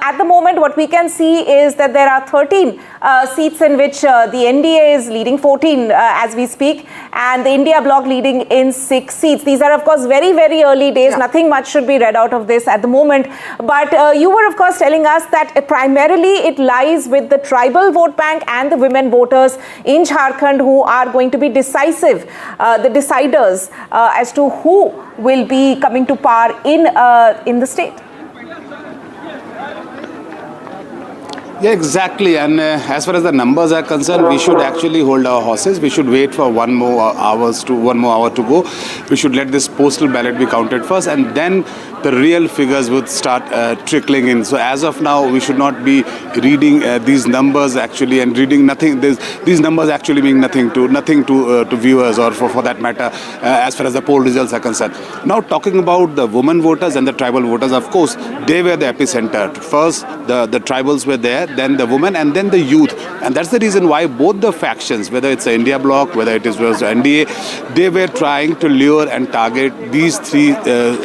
At the moment, what we can see is that there are 13 seats in which the NDA is leading, 14 as we speak, and the India bloc leading in 6 seats. These are, of course, very, very early days. Nothing much should be read out of this at the moment. But you were, of course, telling us that primarily it lies with the tribal vote bank and the women voters in Jharkhand who are going to be decisive, the deciders as to who will be coming to power in the state. Yeah, exactly. And as far as the numbers are concerned, we should actually hold our horses. We should wait for one more hour to go. We should let this postal ballot be counted first, and then the real figures would start trickling in. So as of now, we should not be reading these numbers actually and reading nothing. These numbers actually mean nothing to viewers or for that matter as far as the poll results are concerned. Now talking about the women voters and the tribal voters, of course, they were the epicenter. First, the tribals were there, then the women, and then the youth. And that's the reason why both the factions, whether it's the India bloc, whether it was the NDA, they were trying to lure and target these three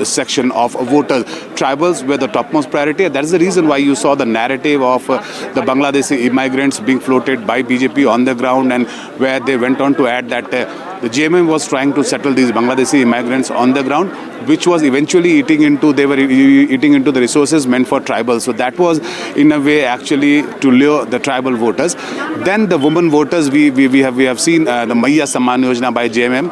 section of voters. Tribals were the topmost priority. That is the reason why you saw the narrative of the Bangladeshi immigrants being floated by BJP on the ground, and where they went on to add that the JMM was trying to settle these Bangladeshi immigrants on the ground, which was eventually eating into the resources meant for tribals. So that was in a way actually to lure the tribal voters. Then the women voters, we have seen the Maiya Samman Yojana by JMM,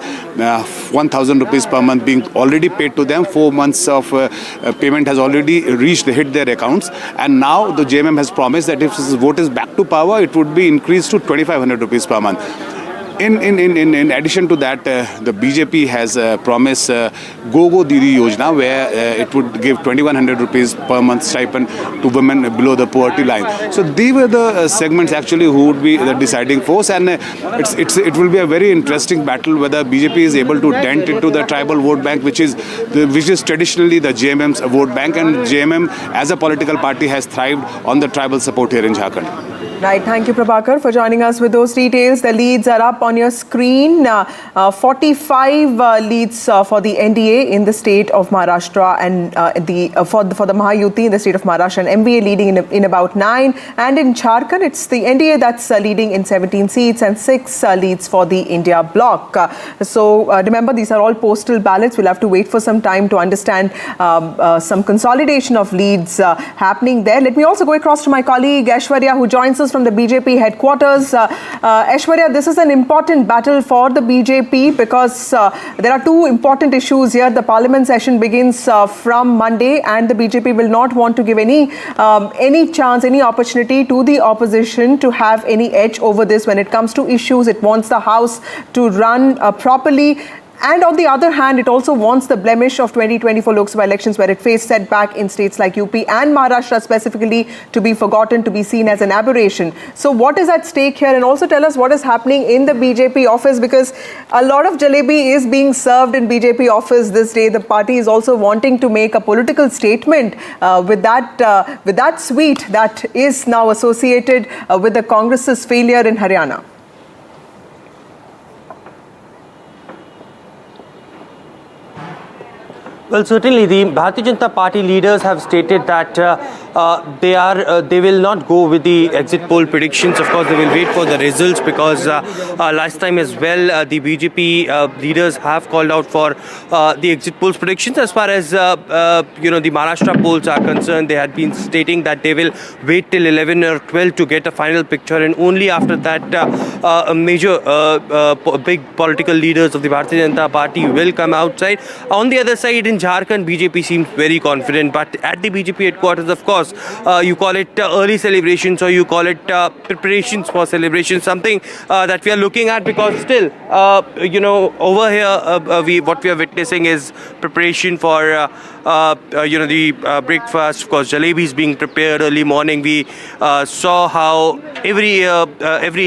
1,000 rupees per month being already paid to them. 4 months of payment has already hit their accounts, and now the JMM has promised that if this vote is back to power, it would be increased to 2,500 rupees per month. In addition to that, the BJP has promised Go Didi Yojana, where it would give 2,100 rupees per month stipend to women below the poverty line. So these were the segments actually who would be the deciding force, and it will be a very interesting battle whether BJP is able to dent into the tribal vote bank, which is traditionally the JMM's vote bank, and JMM as a political party has thrived on the tribal support here in Jharkhand. Right, thank you, Prabhakar, for joining us with those details. The leads are up on your screen. 45 leads for the NDA in the state of Maharashtra, and for the Mahayuti in the state of Maharashtra, and MVA leading in about 9. And in Jharkhand, it's the NDA that's leading in 17 seats and 6 leads for the India bloc. So remember, these are all postal ballots. We'll have to wait for some time to understand some consolidation of leads happening there. Let me also go across to my colleague Aishwarya, who joins us from the BJP headquarters. Aishwarya, this is an important battle for the BJP because there are two important issues here. The parliament session begins from Monday, and the BJP will not want to give any chance, any opportunity to the opposition to have any edge over this when it comes to issues. It wants the House to run properly. And on the other hand, it also wants the blemish of 2024 Lok Sabha elections, where it faced setback in states like UP and Maharashtra specifically, to be forgotten, to be seen as an aberration. So what is at stake here? And also tell us what is happening in the BJP office, because a lot of jalebi is being served in BJP office this day. The party is also wanting to make a political statement with that sweet that is now associated with the Congress's failure in Haryana. Well, certainly the Bharatiya Janata Party leaders have stated that they will not go with the exit poll predictions. Of course, they will wait for the results, because last time as well, the BJP leaders have called out for the exit polls predictions. As far as the Maharashtra polls are concerned, they had been stating that they will wait till 11 or 12 to get a final picture, and only after that major big political leaders of the Bharatiya Janata Party will come outside. On the other side, in Jharkhand, BJP seems very confident, but at the BJP headquarters, of course, you call it early celebrations, or you call it preparations for celebrations, something that we are looking at, because still, over here, what we are witnessing is preparation for, the breakfast. Of course, jalebis being prepared early morning. We saw how every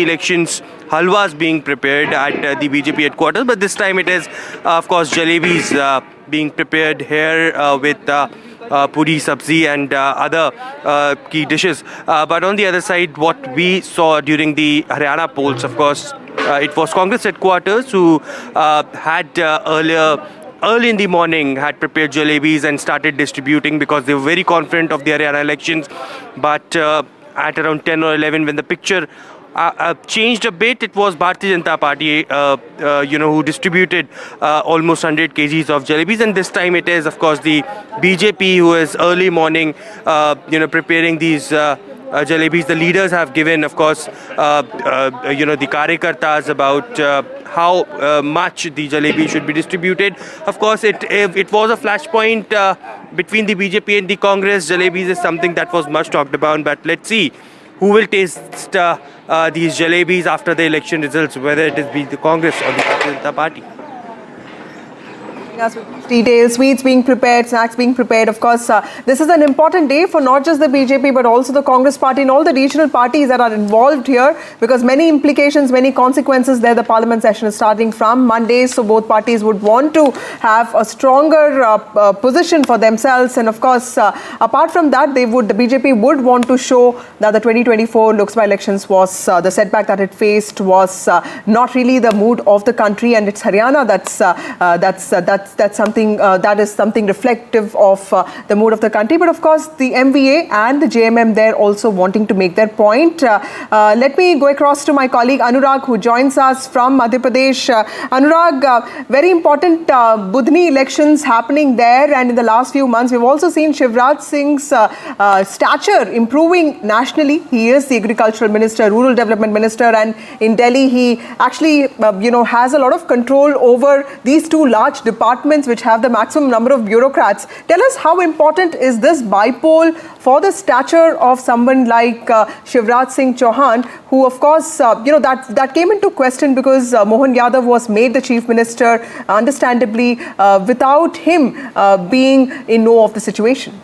elections halwas being prepared at the BJP headquarters, but this time it is, of course, jalebis being prepared here with puri, sabzi and other key dishes. But on the other side, what we saw during the Haryana polls, of course, it was Congress headquarters who had earlier early in the morning had prepared jalebis and started distributing because they were very confident of the Haryana elections. But at around 10 or 11, when the picture changed a bit, it was Bharatiya Janata Party, who distributed almost 100 kgs of jalebis, and this time it is, of course, the BJP who is early morning, preparing these jalebis. The leaders have given, of course, the Karyakartas about how much the jalebi should be distributed. Of course, it was a flashpoint between the BJP and the Congress. Jalebis is something that was much talked about, but let's see who will taste these jalebis after the election results, whether it is the Congress or the Bharatiya Janata Party. Details, sweets being prepared, snacks being prepared. Of course, this is an important day for not just the BJP but also the Congress party and all the regional parties that are involved here, because many implications, many consequences there. The parliament session is starting from Monday, so both parties would want to have a stronger position for themselves. And of course, apart from that, the BJP would want to show that the 2024 Lok Sabha elections was the setback that it faced was not really the mood of the country, and it's Haryana that's something that is something reflective of the mood of the country. But of course, the MVA and the JMM there also wanting to make their point. Let me go across to my colleague Anurag, who joins us from Madhya Pradesh. Anurag, very important Budhni elections happening there, and in the last few months we've also seen Shivraj Singh's stature improving nationally. He is the agricultural minister, rural development minister, and in Delhi he actually has a lot of control over these two large departments which have the maximum number of bureaucrats. Tell us, how important is this bypoll for the stature of someone like Shivraj Singh Chauhan, who of course that came into question because Mohan Yadav was made the chief minister, understandably, without him being in know of the situation.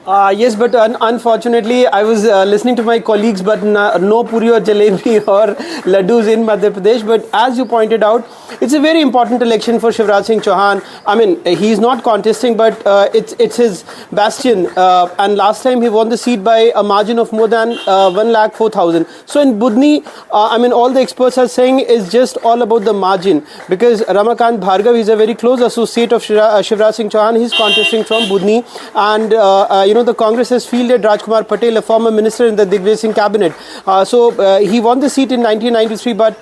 Yes, but unfortunately, I was listening to my colleagues, but no puri or jalebi or laddus in Madhya Pradesh. But as you pointed out, it's a very important election for Shivraj Singh Chauhan. I mean, he's not contesting, but it's his bastion. And last time he won the seat by a margin of more than 104,000. So in Budhni, all the experts are saying is just all about the margin, because Ramakant Bhargav is a very close associate of Shivraj Singh Chauhan. He's contesting from Budhni, and the Congress has fielded Rajkumar Patel, a former minister in the Digvijay Singh cabinet. He won the seat in 1993, but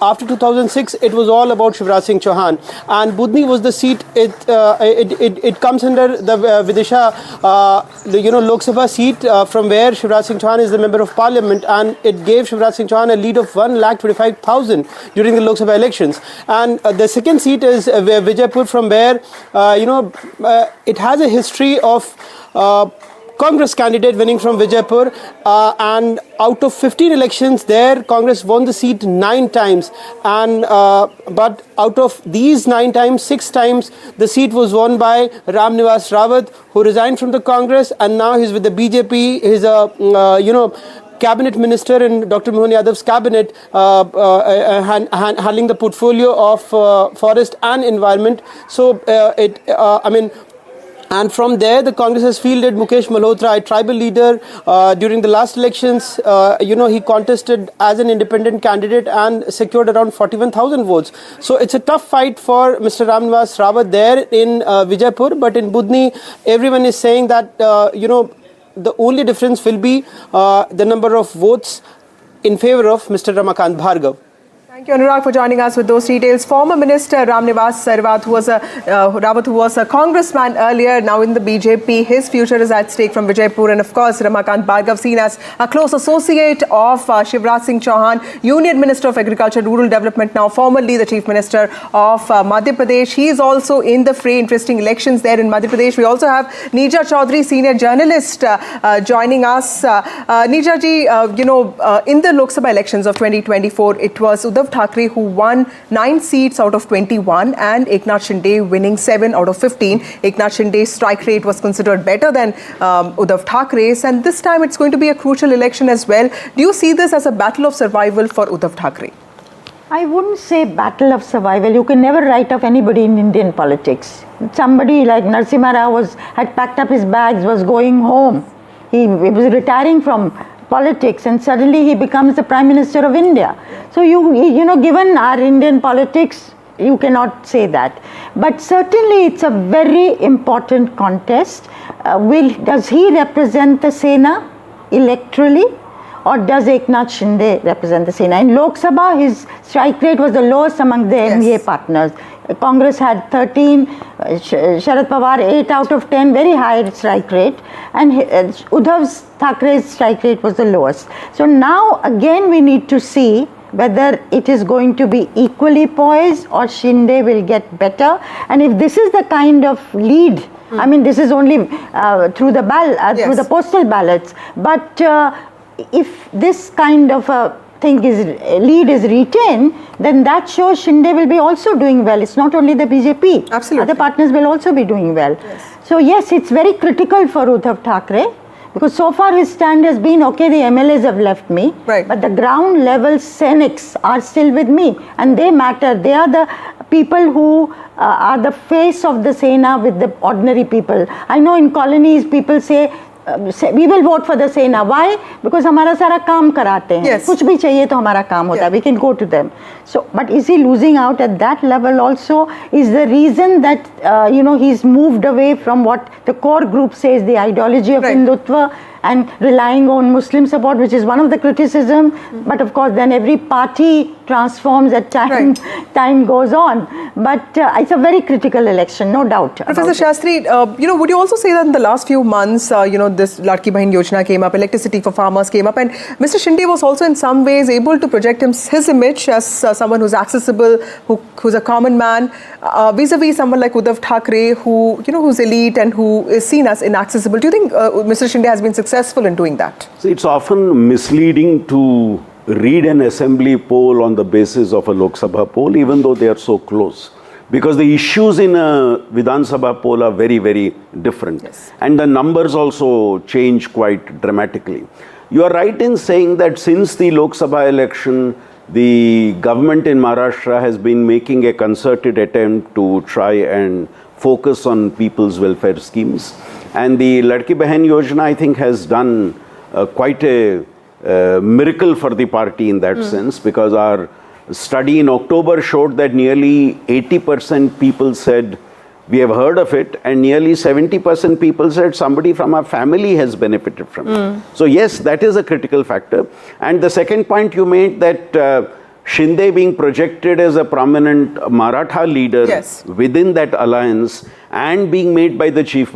after 2006, it was all about Shivraj Singh Chauhan. And Budhni was the seat. It comes under the Vidisha, Lok Sabha seat, from where Shivraj Singh Chauhan is the member of parliament, and it gave Shivraj Singh Chauhan a lead of 1,25,000 during the Lok Sabha elections. And the second seat is Vijaypur, from where it has a history of Congress candidate winning from Vijaypur, and out of 15 elections there, Congress won the seat 9 times, and but out of these 9 times, 6 times the seat was won by Ram Nivas Rawat, who resigned from the Congress, and now he's with the BJP. He's a cabinet minister in Dr. Mohan Yadav's cabinet, handling the portfolio of forest and environment. So and from there, the Congress has fielded Mukesh Malhotra, a tribal leader. During the last elections, he contested as an independent candidate and secured around 41,000 votes. So it's a tough fight for Mr. Ram Nivas Rawat there in Vijaypur. But in Budhni, everyone is saying that, the only difference will be the number of votes in favor of Mr. Ramakant Bhargav. Thank you, Anurag, for joining us with those details. Former Minister Ram Nivas Rawat, who was a congressman earlier, now in the BJP, his future is at stake from Vijaypur. And of course, Ramakant Bhargav, seen as a close associate of Shivraj Singh Chauhan, Union Minister of Agriculture, Rural Development, now formerly the Chief Minister of Madhya Pradesh. He is also in the fray. Interesting elections there in Madhya Pradesh. We also have Neeja Chaudhary, senior journalist, joining us. Neeja ji, in the Lok Sabha elections of 2024, it was Uddhav Thackeray who won 9 seats out of 21, and Eknath Shinde winning 7 out of 15. Eknath Shinde's strike rate was considered better than Uddhav Thackeray's, and this time it's going to be a crucial election as well. Do you see this as a battle of survival for Uddhav Thackeray? I wouldn't say battle of survival. You can never write off anybody in Indian politics. Somebody like Narasimha Rao had packed up his bags, was going home. He was retiring from politics, and suddenly he becomes the Prime Minister of India. So you know, given our Indian politics, you cannot say that. But certainly it's a very important contest. Does he represent the Sena electorally, or does Eknath Shinde represent the Sena? In Lok Sabha, his strike rate was the lowest among the NDA partners. Congress had 13, Sharad Pawar 8 out of 10, very high strike rate, and Uddhav Thackeray's strike rate was the lowest. So now again we need to see whether it is going to be equally poised or Shinde will get better. And if this is the kind of lead, I mean, this is only through the through the postal ballots, but if this kind of a lead is retained, then that shows Shinde will be also doing well. It's not only the BJP. Absolutely. Other partners will also be doing well. Yes. So yes, it's very critical for Uddhav Thackeray, because so far his stand has been, okay, the MLAs have left me, but the ground level Senics are still with me, and they matter. They are the people who are the face of the Sena with the ordinary people. I know in colonies people say, we will vote for the Sena. Why? Because हमारा सारा काम कराते हैं. कुछ भी चाहिए तो हमारा काम होता है. We can go to them. So, but is he losing out at that level also? Is the reason that you know, he's moved away from what the core group says, the ideology of Hindutva, and relying on Muslim support, which is one of the criticism. But of course, then every party transforms as time goes on. But it's a very critical election, no doubt. Professor Shastri, you know, would you also say that in the last few months, you know, this Ladki Bahin Yojana came up, electricity for farmers came up, and Mr. Shinde was also in some ways able to project his image as someone who's accessible, who's a common man, vis-a-vis someone like Uddhav Thackeray, who, you know, who's elite and who is seen as inaccessible. Do you think Mr. Shinde has been successful in doing that? So it's often misleading to read an assembly poll on the basis of a Lok Sabha poll, even though they are so close. Because the issues in a Vidhan Sabha poll are very, very different. Yes. And the numbers also change quite dramatically. You are right in saying that since the Lok Sabha election, the government in Maharashtra has been making a concerted attempt to try and focus on people's welfare schemes. And the Ladki Bahin Yojana, I think, has done quite a miracle for the party in that sense, because our study in October showed that nearly 80% people said, we have heard of it, and nearly 70% people said somebody from our family has benefited from it. So yes, that is a critical factor. And the second point you made, that Shinde being projected as a prominent Maratha leader within that alliance, and being made by the chief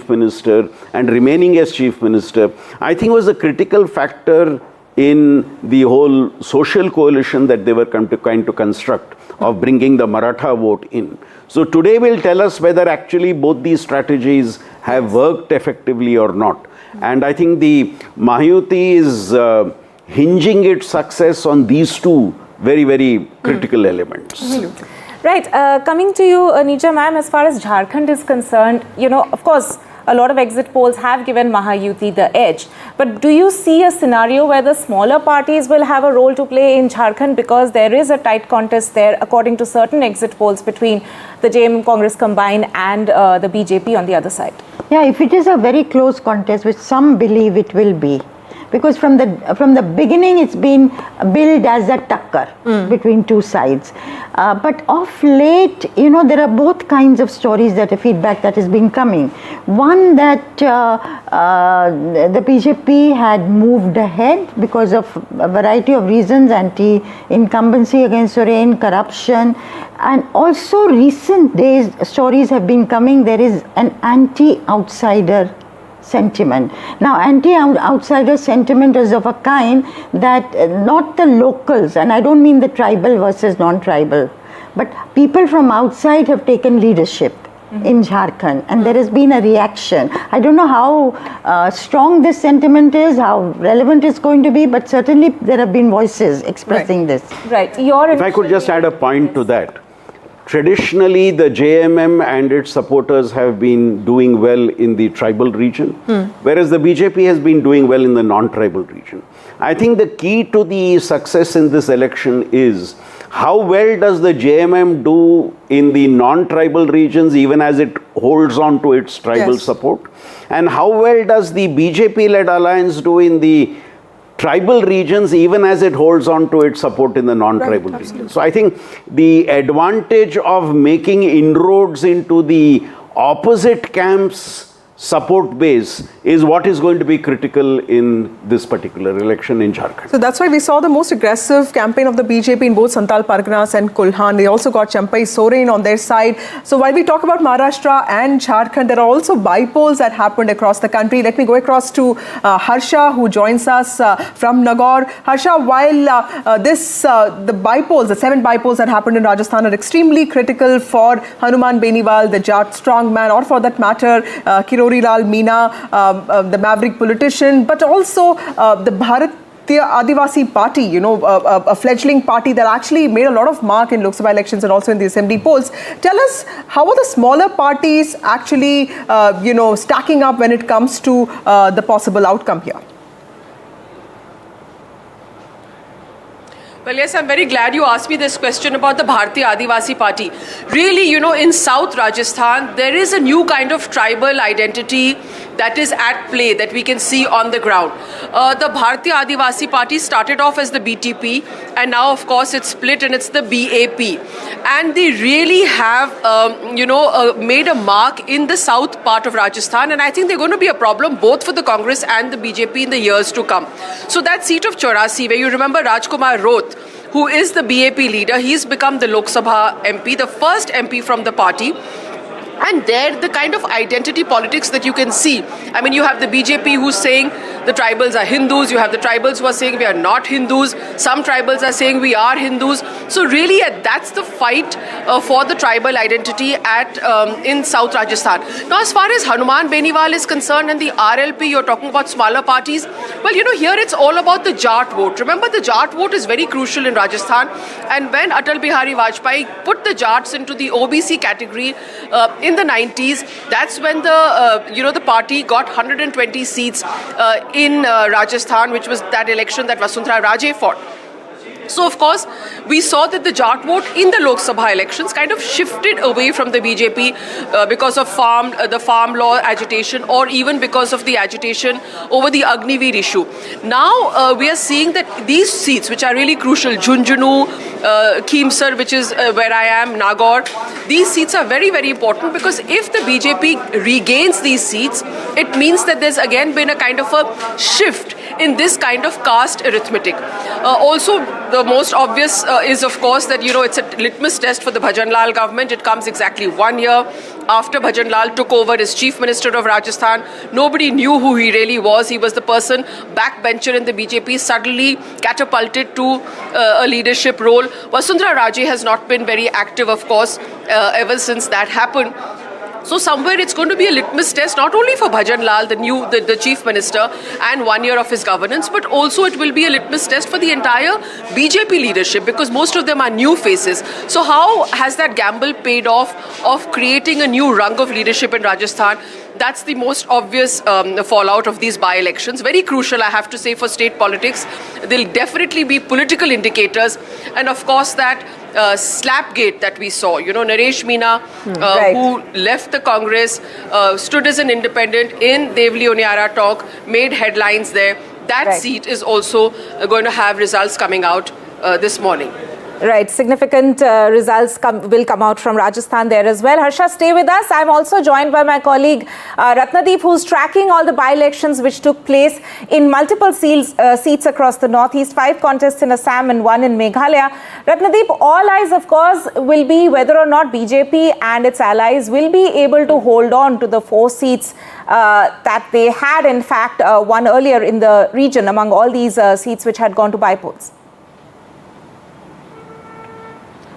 minister and remaining as chief minister, I think was a critical factor in the whole social coalition that they were trying to construct of bringing the Maratha vote in. So today will tell us whether actually both these strategies have worked effectively or not. And I think the Mahayuti is hinging its success on these two very, very critical elements. Right. Coming to you, Nija ma'am, as far as Jharkhand is concerned, you know, of course, a lot of exit polls have given Mahayuti the edge. But do you see a scenario where the smaller parties will have a role to play in Jharkhand, because there is a tight contest there, according to certain exit polls, between the JM Congress combined and the BJP on the other side? Yeah, if it is a very close contest, which some believe it will be, because from the beginning it's been billed as a takkar between two sides. But of late, you know, there are both kinds of stories, that a feedback that has been coming. One, that the BJP had moved ahead because of a variety of reasons, anti-incumbency against Soren, corruption, and also recent days stories have been coming, there is an anti-outsider sentiment. Now, anti-outsider sentiment is of a kind that not the locals, and I don't mean the tribal versus non-tribal, but people from outside have taken leadership in Jharkhand, and there has been a reaction. I don't know how strong this sentiment is, how relevant it's going to be, but certainly there have been voices expressing this. Right. If I could just add a point to that. traditionally the JMM and its supporters have been doing well in the tribal region, whereas the BJP has been doing well in the non-tribal region. I think the key to the success in this election is how well does the JMM do in the non-tribal regions even as it holds on to its tribal support, and how well does the BJP-led alliance do in the tribal regions even as it holds on to its support in the non-tribal regions. So I think the advantage of making inroads into the opposite camp's support base is what is going to be critical in this particular election in Jharkhand. So that's why we saw the most aggressive campaign of the BJP in both Santal Parganas and Kulhan. They also got Champai Soren on their side. So while we talk about Maharashtra and Jharkhand, there are also bypolls that happened across the country. Let me go across to Harsha, who joins us from Nagaur. Harsha, while the bypolls, the 7 bypolls that happened in Rajasthan are extremely critical for Hanuman Beniwal, the Jat strongman, or for that matter, Kirori Lal Meena, the maverick politician, but also the Bharatiya Adivasi Party, you know, a fledgling party that actually made a lot of mark in Lok Sabha elections and also in the assembly polls. Tell us, how are the smaller parties actually, stacking up when it comes to the possible outcome here? Well, yes, I'm very glad you asked me this question about the Bharatiya Adivasi Party. Really, you know, in South Rajasthan, there is a new kind of tribal identity that is at play that we can see on the ground. The Bharatiya Adivasi Party started off as the BTP, and now, of course, it's split and it's the BAP. And they really have, made a mark in the south part of Rajasthan, and I think they're going to be a problem both for the Congress and the BJP in the years to come. So that seat of Chaurasi, where you remember Rajkumar Roth, who is the BAP leader, he's become the Lok Sabha MP, the first MP from the party. And there, the kind of identity politics that you can see. I mean, you have the BJP who's saying the tribals are Hindus. You have the tribals who are saying we are not Hindus. Some tribals are saying we are Hindus. So really, that's the fight for the tribal identity in South Rajasthan. Now, as far as Hanuman Beniwal is concerned and the RLP, you're talking about smaller parties. Well, you know, here it's all about the Jat vote. Remember, the Jat vote is very crucial in Rajasthan. And when Atal Bihari Vajpayee put the Jats into the OBC category in the 90s, that's when the party got 120 seats in Rajasthan, which was that election that Vasundhara Raje fought. So, of course, we saw that the Jat vote in the Lok Sabha elections kind of shifted away from the BJP because of the farm law agitation, or even because of the agitation over the Agniveer issue. Now, we are seeing that these seats, which are really crucial, Jhunjhunu, Keemsar, which is where I am, Nagaur, these seats are very, very important, because if the BJP regains these seats, it means that there's again been a kind of a shift in this kind of caste arithmetic. Also, the most obvious is, of course, that, you know, it's a litmus test for the Bhajan Lal government. It comes exactly 1 year after Bhajan Lal took over as Chief Minister of Rajasthan. Nobody knew who he really was. He was the person, backbencher in the BJP, suddenly catapulted to a leadership role. Vasundhara Raje has not been very active, of course, ever since that happened. So somewhere it's going to be a litmus test, not only for Bhajan Lal, the Chief Minister, and 1 year of his governance, but also it will be a litmus test for the entire BJP leadership, because most of them are new faces. So how has that gamble paid off of creating a new rung of leadership in Rajasthan? That's the most obvious fallout of these by-elections. Very crucial, I have to say, for state politics. There'll definitely be political indicators. And of course, that slapgate that we saw, you know, Naresh Meena, who left the Congress, stood as an independent in Devli-Oniara talk, made headlines there. That seat is also going to have results coming out this morning. Right, significant results will come out from Rajasthan there as well. Harsha, stay with us. I'm also joined by my colleague Ratnadeep, who's tracking all the by-elections which took place in multiple seats across the northeast, 5 contests in Assam and 1 in Meghalaya. Ratnadeep, all eyes, of course, will be whether or not BJP and its allies will be able to hold on to the 4 seats that they had, in fact, won earlier in the region among all these seats which had gone to bypolls.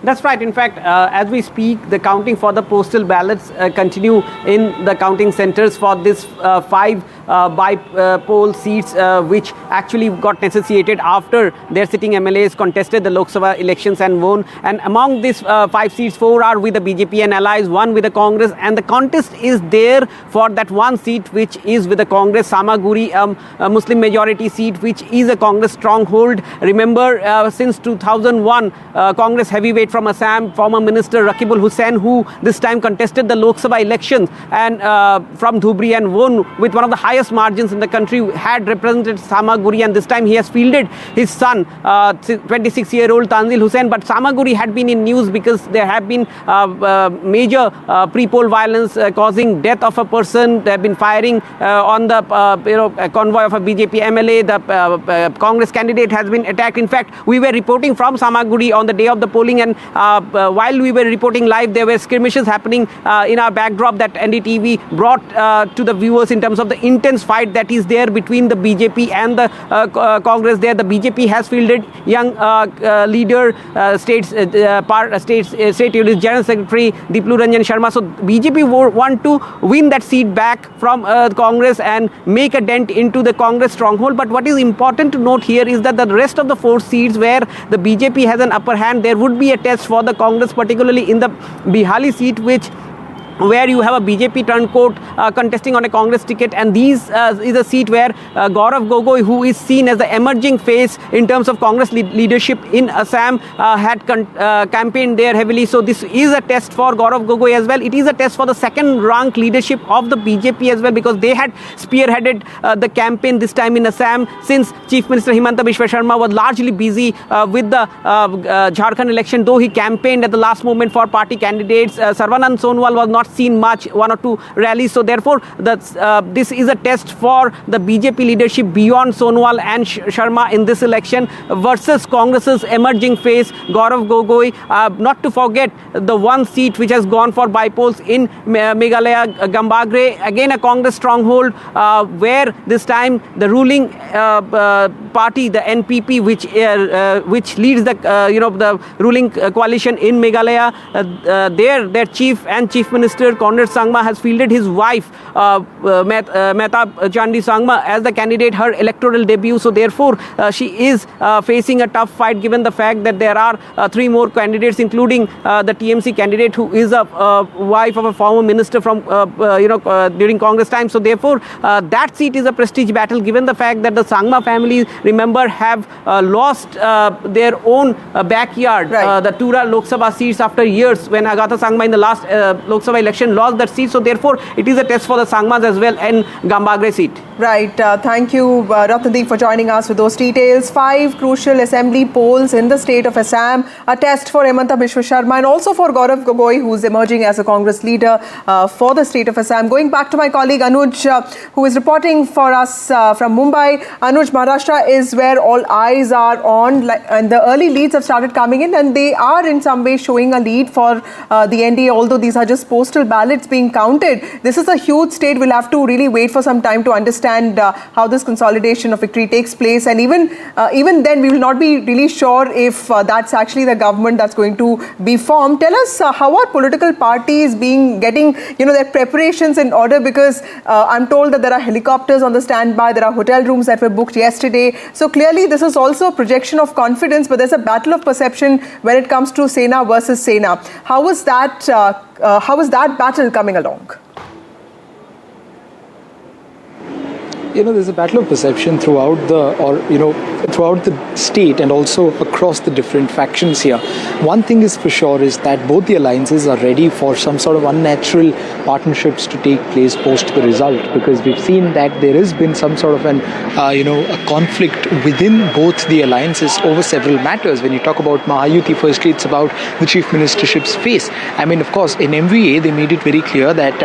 That's right. In fact, as we speak, the counting for the postal ballots continue in the counting centers for this 5 bypoll seats which actually got negotiated after their sitting MLAs contested the Lok Sabha elections and won. And among these 5 seats, 4 are with the BJP and allies, 1 with the Congress, and the contest is there for that 1 seat which is with the Congress, Samaguri, a Muslim majority seat which is a Congress stronghold. Remember, since 2001, Congress heavyweight from Assam, former Minister Rakibul Hussain, who this time contested the Lok Sabha elections and from Dhubri and won with one of the highest margins in the country, had represented Samaguri, and this time he has fielded his son, 26-year-old Tanzil Hussain. But Samaguri had been in news because there have been major pre-poll violence causing death of a person. They have been firing on the convoy of a BJP MLA. The Congress candidate has been attacked. In fact, we were reporting from Samaguri on the day of the polling, and while we were reporting live, there were skirmishes happening in our backdrop that NDTV brought to the viewers in terms of the intense fight that is there between the BJP and the Congress there. The BJP has fielded young leader, State Unit General Secretary Diplu Ranjan Sharma. So BJP want to win that seat back from Congress and make a dent into the Congress stronghold. But what is important to note here is that the rest of the 4 seats where the BJP has an upper hand, there would be a test for the Congress, particularly in the Bihali seat, where you have a BJP turncoat contesting on a Congress ticket, and these is a seat where Gaurav Gogoi, who is seen as the emerging face in terms of Congress leadership in Assam, had campaigned there heavily. So this is a test for Gaurav Gogoi as well. It is a test for the second-rank leadership of the BJP as well, because they had spearheaded the campaign this time in Assam, since Chief Minister Himanta Biswa Sharma was largely busy with the Jharkhand election, though he campaigned at the last moment for party candidates. Sarvanand Sonowal was not seen much, 1 or 2 rallies. So therefore, this is a test for the BJP leadership beyond Sonowal and Sharma in this election versus Congress's emerging face, Gaurav Gogoi. Not to forget the 1 seat which has gone for bypolls in Meghalaya, Gambagre, again a Congress stronghold, where this time the ruling party, the NPP, which leads the ruling coalition in Meghalaya, their chief and chief minister Conrad Sangma has fielded his wife Mehtab Chandi Sangma as the candidate, her electoral debut. So therefore she is facing a tough fight, given the fact that there are 3 more candidates, including the TMC candidate, who is a wife of a former minister from during Congress time. So therefore that seat is a prestige battle, given the fact that the Sangma family, remember, have lost their own backyard, the Tura Lok Sabha seats, after years, when Agatha Sangma in the last Lok Sabha election lost that seat. So therefore it is a test for the Sangmas as well, and Gambagre seat. Right. Thank you, Ratnadeep, for joining us with those details. 5 crucial assembly polls in the state of Assam, a test for Himanta Biswa Sharma and also for Gaurav Gogoi, who is emerging as a Congress leader for the state of Assam. Going back to my colleague Anuj, who is reporting for us from Mumbai. Anuj, Maharashtra is where all eyes are on, and the early leads have started coming in, and they are in some way showing a lead for the NDA, although these are just postal ballots being counted. This is a huge state. We'll have to really wait for some time to understand how this consolidation of victory takes place, and even then we will not be really sure if that's actually the government that's going to be formed. Tell us, how are political parties getting their preparations in order, because I'm told that there are helicopters on the standby, there are hotel rooms that were booked yesterday. So clearly this is also a projection of confidence, but there's a battle of perception when it comes to Sena versus Sena. How is that battle coming along? There's a battle of perception throughout the state and also across the different factions here. One thing is for sure is that both the alliances are ready for some sort of unnatural partnerships to take place post the result, because we've seen that there has been some sort of a conflict within both the alliances over several matters. When you talk about Mahayuti, firstly, it's about the chief ministership's face. I mean, of course, in MVA, they made it very clear that,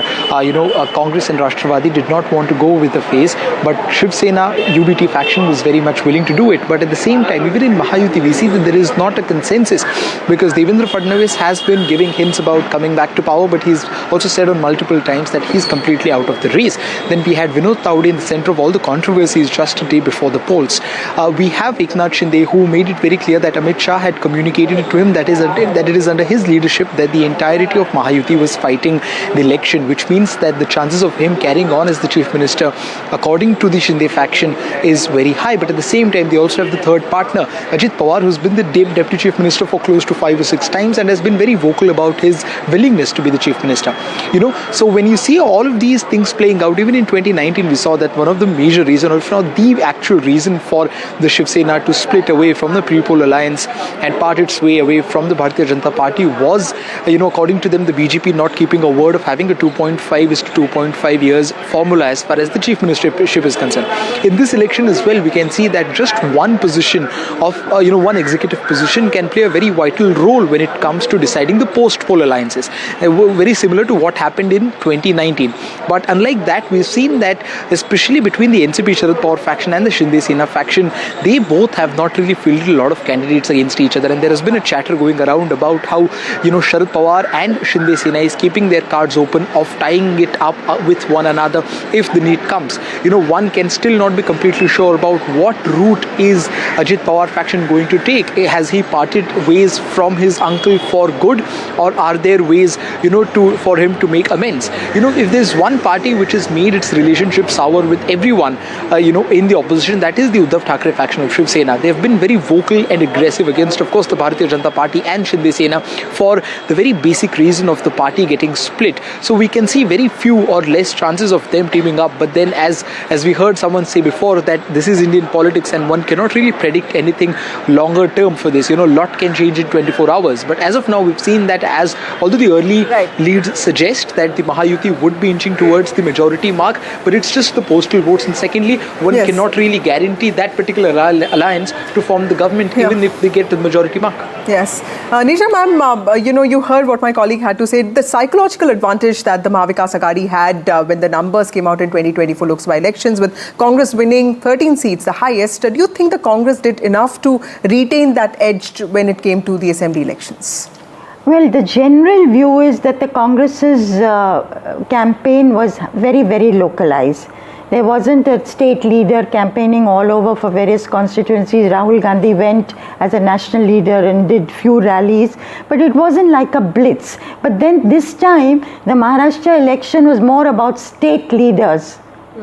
Congress and Rashtravadi did not want to go with the face, but Shiv Sena UBT faction was very much willing to do it. But at the same time, even in Mahayuti, we see that there is not a consensus, because Devendra Fadnavis has been giving hints about coming back to power, but he's also said on multiple times that he's completely out of the race. Then we had Vinod Tawde in the center of all the controversies just a day before the polls. We have Eknath Shinde, who made it very clear that Amit Shah had communicated to him that it is under his leadership that the entirety of Mahayuti was fighting the election, which means that the chances of him carrying on as the chief minister, according to the Shinde faction, is very high. But at the same time, they also have the third partner, Ajit Pawar, who's been the deputy chief minister for close to 5 or 6 times and has been very vocal about his willingness to be the chief minister. So when you see all of these things playing out, even in 2019, we saw that one of the major reasons, or if not the actual reason for the Shiv Sena to split away from the pre-poll alliance and part its way away from the Bharatiya Janata Party was, according to them, the BJP not keeping a word of having a 2.5 is to 2.5 years formula as far as the chief ministership is concerned. In this election as well, we can see that just one position of, one executive position can play a very vital role when it comes to deciding the post-poll alliances. Very similar to what happened in 2019. But unlike that, we've seen that especially between the NCP Sharad Pawar faction and the Shinde Sena faction, they both have not really fielded a lot of candidates against each other. And there has been a chatter going around about how, Sharad Pawar and Shinde Sena is keeping their cards open of tying it up with one another if the need comes. One can still not be completely sure about what route is Ajit Pawar faction going to take. Has he parted ways from his uncle for good, or are there ways, for him to make amends? If there's one party which has made its relationship sour with everyone, in the opposition, that is the Uddhav Thackeray faction of Shiv Sena. They have been very vocal and aggressive against, of course, the Bharatiya Janata Party and Shinde Sena for the very basic reason of the party getting split. So we can see very few or less chances of them teaming up. But then, as we heard someone say before, that this is Indian politics and one cannot really predict anything longer term for this. Lot can change in 24 hours. But as of now, we've seen that although the early leads suggest that the Mahayuti would be inching towards the majority mark, but it's just the postal votes. And secondly, one cannot really guarantee that particular alliance to form the government, even if they get the majority mark. Yes. Nisha ma'am, you heard what my colleague had to say. The psychological advantage that the Mahavikas Aghadi had when the numbers came out in 2024 Lok Sabha elections, with Congress winning 13 seats, the highest, do you think the Congress did enough to retain that edge when it came to the assembly elections? Well, the general view is that the Congress's campaign was very, very localized. There wasn't a state leader campaigning all over for various constituencies. Rahul Gandhi went as a national leader and did few rallies, but it wasn't like a blitz. But then this time, the Maharashtra election was more about state leaders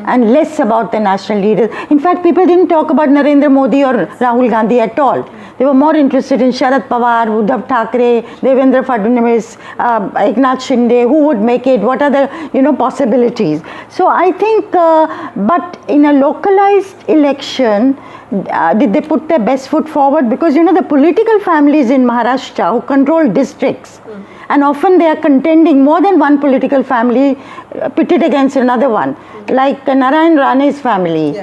and less about the national leaders. In fact, people didn't talk about Narendra Modi or Rahul Gandhi at all. They were more interested in Sharad Pawar, Uddhav Thackeray, Devendra Fadnavis, Eknath Shinde, who would make it, what are the possibilities. So I think, but in a localized election, did they put their best foot forward? Because the political families in Maharashtra who control districts, and often they are contending more than one political family pitted against another one. Like Narayan Rane's family,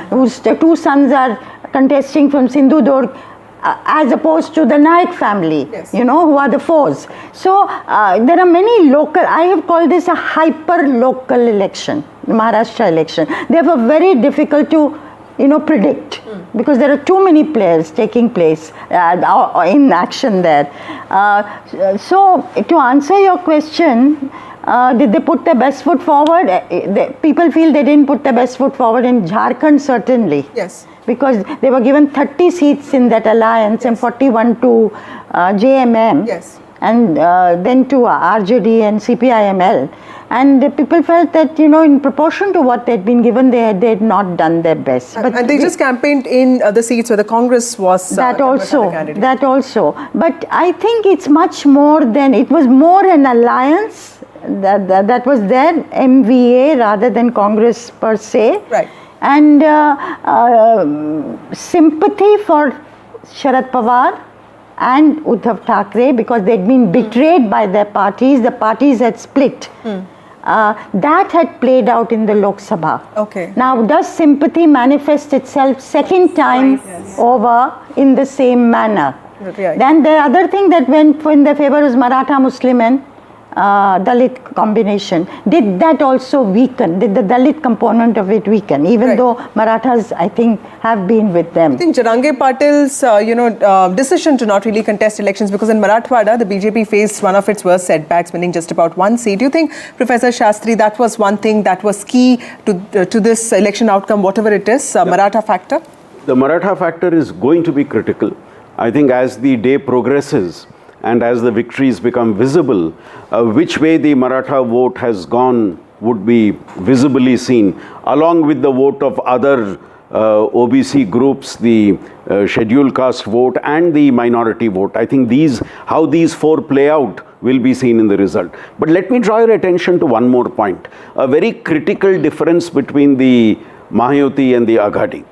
whose two sons are contesting from Sindhudurg, as opposed to the Naik family, who are the fours. So there are many local, I have called this a hyper-local election, the Maharashtra election. Therefore, very difficult to predict, because there are too many players taking place in action there. So to answer your question, did they put their best foot forward? People feel they didn't put their best foot forward in Jharkhand, certainly. Yes. Because they were given 30 seats in that alliance and 41 to JMM. Yes. And then to RJD and CPIML. And people felt that, in proportion to what they'd been given, they had not done their best. But they just campaigned in the seats where the Congress was that also. But I think it's much more than, it was more an alliance that was there, MVA rather than Congress per se. Right. And sympathy for Sharad Pawar and Uddhav Thackeray, because they'd been betrayed by their parties. The parties had split. That had played out in the Lok Sabha. Okay. Now, does sympathy manifest itself second time over in the same manner? Right. Then the other thing that went in their favor was Maratha Muslimen. Dalit combination, did that also weaken? Did the Dalit component of it weaken? Even though Marathas, I think, have been with them. I think Jarange Patil's, decision to not really contest elections, because in Marathwada, the BJP faced one of its worst setbacks, winning just about one seat. Do you think, Professor Shastri, that was one thing that was key to this election outcome, whatever it is, Maratha factor? The Maratha factor is going to be critical. I think as the day progresses and as the victories become visible, which way the Maratha vote has gone would be visibly seen, along with the vote of other OBC groups, the scheduled caste vote and the minority vote. I think how these four play out will be seen in the result. But let me draw your attention to one more point, a very critical difference between the Mahayuti and the Aghadi.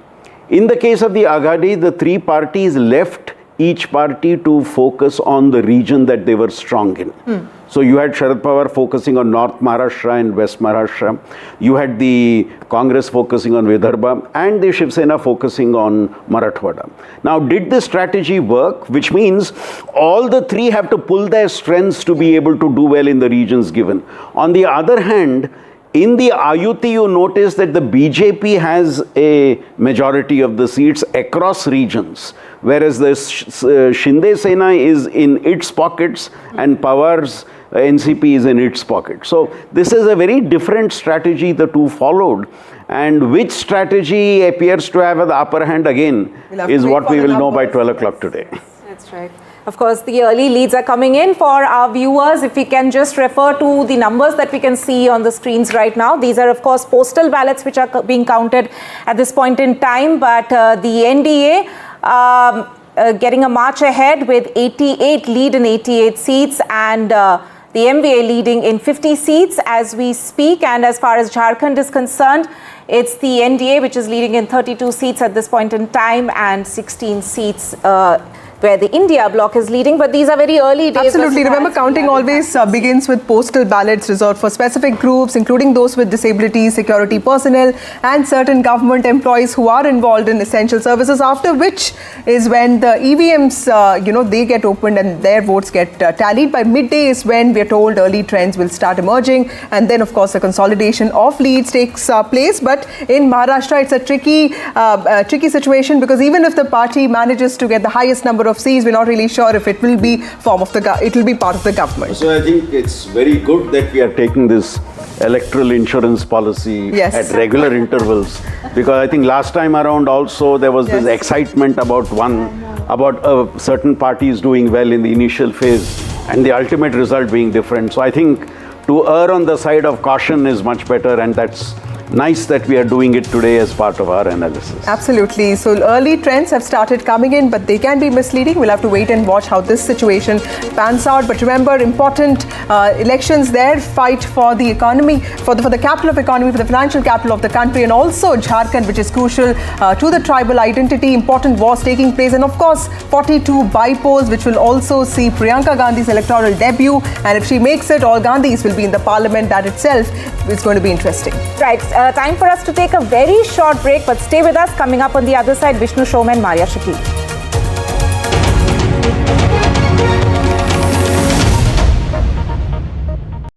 In the case of the Aghadi, the three parties left each party to focus on the region that they were strong in. So you had Sharad Pawar focusing on North Maharashtra and West Maharashtra. You had the Congress focusing on Vidarbha and the Shiv Sena focusing on Marathwada. Now, did this strategy work? Which means all the three have to pull their strengths to be able to do well in the regions given. On the other hand, in the Ayuti, you notice that the BJP has a majority of the seats across regions, whereas the Shinde Sena is in its pockets and Pawar's NCP is in its pocket. So this is a very different strategy the two followed, and which strategy appears to have the upper hand again is what we will know by 12 o'clock today. That's right. Of course, the early leads are coming in. For our viewers, if we can just refer to the numbers that we can see on the screens right now. These are, of course, postal ballots which are being counted at this point in time. But the NDA getting a march ahead with 88 lead in 88 seats, and the MVA leading in 50 seats as we speak. And as far as Jharkhand is concerned, it's the NDA which is leading in 32 seats at this point in time, and 16 seats where the India bloc is leading, but these are very early days. Absolutely. Remember, counting always begins with postal ballots reserved for specific groups, including those with disabilities, security personnel, and certain government employees who are involved in essential services, after which is when the EVMs, they get opened and their votes get tallied. By midday is when we are told early trends will start emerging, and then, of course, the consolidation of leads takes place. But in Maharashtra, it's a tricky situation, because even if the party manages to get the highest number of seats, we're not really sure if it will be part of the government. So I think it's very good that we are taking this electoral insurance policy at regular intervals, because I think last time around also there was this excitement about certain parties doing well in the initial phase and the ultimate result being different. So I think to err on the side of caution is much better, and that's nice that we are doing it today as part of our analysis. Absolutely. So early trends have started coming in, but they can be misleading. We'll have to wait and watch how this situation pans out. But remember, important elections there, fight for the economy, for the capital of economy, for the financial capital of the country, and also Jharkhand, which is crucial to the tribal identity. Important wars taking place, and of course 42 bypolls, which will also see Priyanka Gandhi's electoral debut. And if she makes it, all Gandhis will be in the parliament. That itself is going to be interesting. Right. Time for us to take a very short break, but stay with us. Coming up on the other side, Vishnu Shom and Maria Shakil.